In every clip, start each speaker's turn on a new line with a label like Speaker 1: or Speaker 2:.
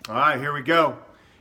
Speaker 1: All right, here we go.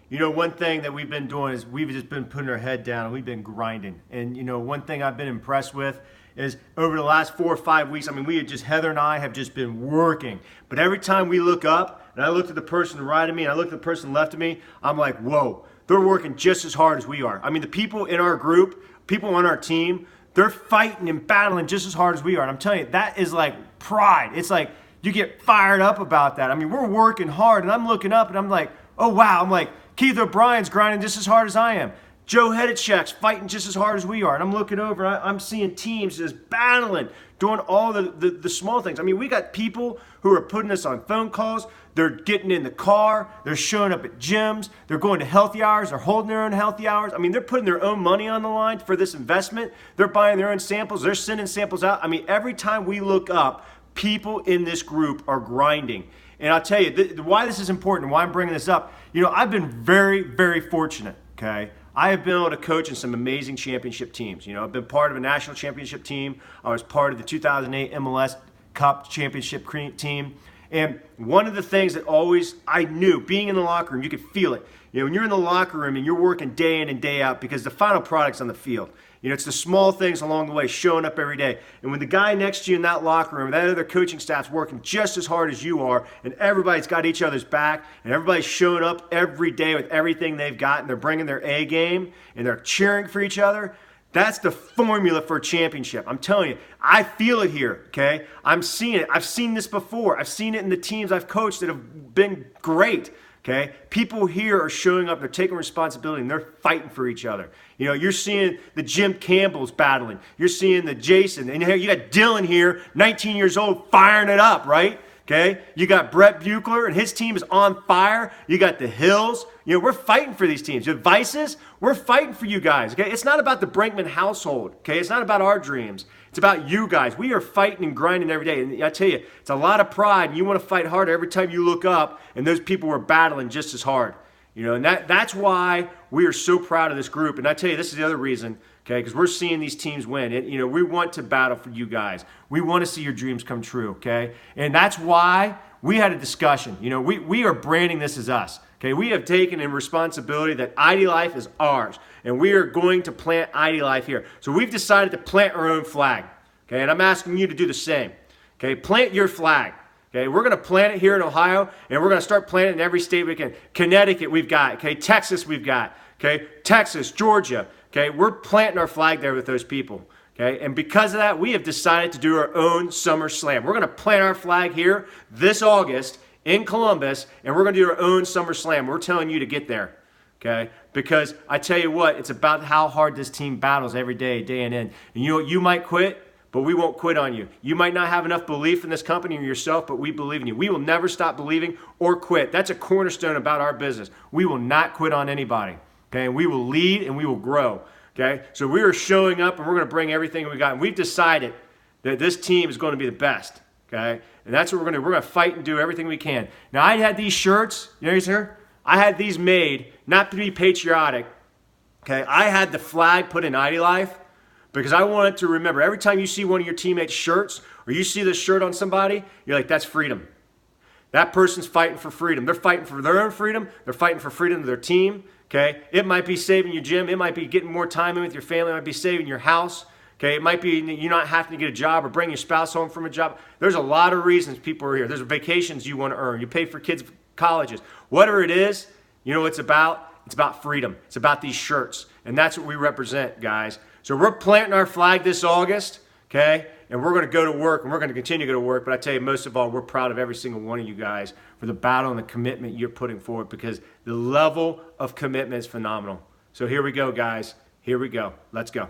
Speaker 1: You know, one thing that we've been doing is we've just been putting our head down and we've been grinding. And, you know, one thing I've been impressed with is over the last 4 or 5 weeks, I mean, Heather and I have just been working. But every time we look up and I look at the person right of me and I look at the person left of me, I'm like, whoa, they're working just as hard as we are. I mean, the people in our group, people on our team, they're fighting and battling just as hard as we are. And I'm telling you, that is like pride. It's like, you get fired up about that. I mean, we're working hard, and I'm looking up, and I'm like, oh, wow. I'm like, Keith O'Brien's grinding just as hard as I am. Joe Hedicek's fighting just as hard as we are. And I'm looking over, and I'm seeing teams just battling, doing all the small things. I mean, we got people who are putting us on phone calls. They're getting in the car. They're showing up at gyms. They're going to healthy hours. They're holding their own healthy hours. I mean, they're putting their own money on the line for this investment. They're buying their own samples. They're sending samples out. I mean, every time we look up, people in this group are grinding. And I'll tell you why this is important and why I'm bringing this up. You know, I've been very, very fortunate, okay? I have been able to coach in some amazing championship teams. You know, I've been part of a national championship team. I was part of the 2008 MLS Cup championship team. And one of the things that always I knew, being in the locker room, you could feel it. You know, when you're in the locker room and you're working day in and day out because the final product's on the field. You know, it's the small things along the way, showing up every day. And when the guy next to you in that locker room, that other coaching staff's working just as hard as you are, and everybody's got each other's back, and everybody's showing up every day with everything they've got, and they're bringing their A game, and they're cheering for each other, that's the formula for a championship. I'm telling you, I feel it here, okay? I'm seeing it. I've seen this before. I've seen it in the teams I've coached that have been great. Okay, people here are showing up, they're taking responsibility, and they're fighting for each other. You know, you're seeing the Jim Campbells battling. You're seeing the Jason, and you got Dylan here, 19 years old, firing it up, right? Okay, you got Brett Buchler, and his team is on fire. You got the Hills. You know, we're fighting for these teams. The Vices, we're fighting for you guys. Okay, it's not about the Brinkman household. Okay, it's not about our dreams. It's about you guys. We are fighting and grinding every day. And I tell you, it's a lot of pride, and you want to fight harder every time you look up, and those people are battling just as hard. You know, and that's why we are so proud of this group. And I tell you, this is the other reason, okay, because we're seeing these teams win. You know, we want to battle for you guys. We want to see your dreams come true, okay? And that's why we had a discussion. You know, we are branding this as us. Okay, we have taken in responsibility that ID Life is ours, and we are going to plant ID Life here. So we've decided to plant our own flag, okay, and I'm asking you to do the same. Okay, plant your flag. Okay, we're going to plant it here in Ohio, and we're going to start planting it in every state we can. Connecticut, we've got. Okay, Texas, we've got. Okay, Texas, Georgia. Okay, we're planting our flag there with those people. Okay, and because of that, we have decided to do our own Summer Slam. We're going to plant our flag here this August in Columbus, and we're going to do our own Summer Slam. We're telling you to get there, okay? Because I tell you what, it's about how hard this team battles every day, day in and in. And you know what, you might quit, but we won't quit on you. You might not have enough belief in this company or yourself, but we believe in you. We will never stop believing or quit. That's a cornerstone about our business. We will not quit on anybody, okay? And we will lead and we will grow, okay? So we are showing up, and we're going to bring everything we got. And we've decided that this team is going to be the best. Okay, and that's what we're going to do. We're going to fight and do everything we can. Now, I had these shirts, you know, sir? I had these made not to be patriotic. Okay, I had the flag put in ID Life because I wanted to remember every time you see one of your teammates' shirts or you see this shirt on somebody, you're like, that's freedom. That person's fighting for freedom. They're fighting for their own freedom. They're fighting for freedom of their team. Okay, it might be saving your gym. It might be getting more time in with your family. It might be saving your house. Okay, it might be you not having to get a job or bring your spouse home from a job. There's a lot of reasons people are here. There's vacations you want to earn. You pay for kids' colleges. Whatever it is, you know what it's about? It's about freedom. It's about these shirts. And that's what we represent, guys. So we're planting our flag this August, okay? And we're going to go to work, and we're going to continue to go to work. But I tell you, most of all, we're proud of every single one of you guys for the battle and the commitment you're putting forward because the level of commitment is phenomenal. So here we go, guys. Here we go. Let's go.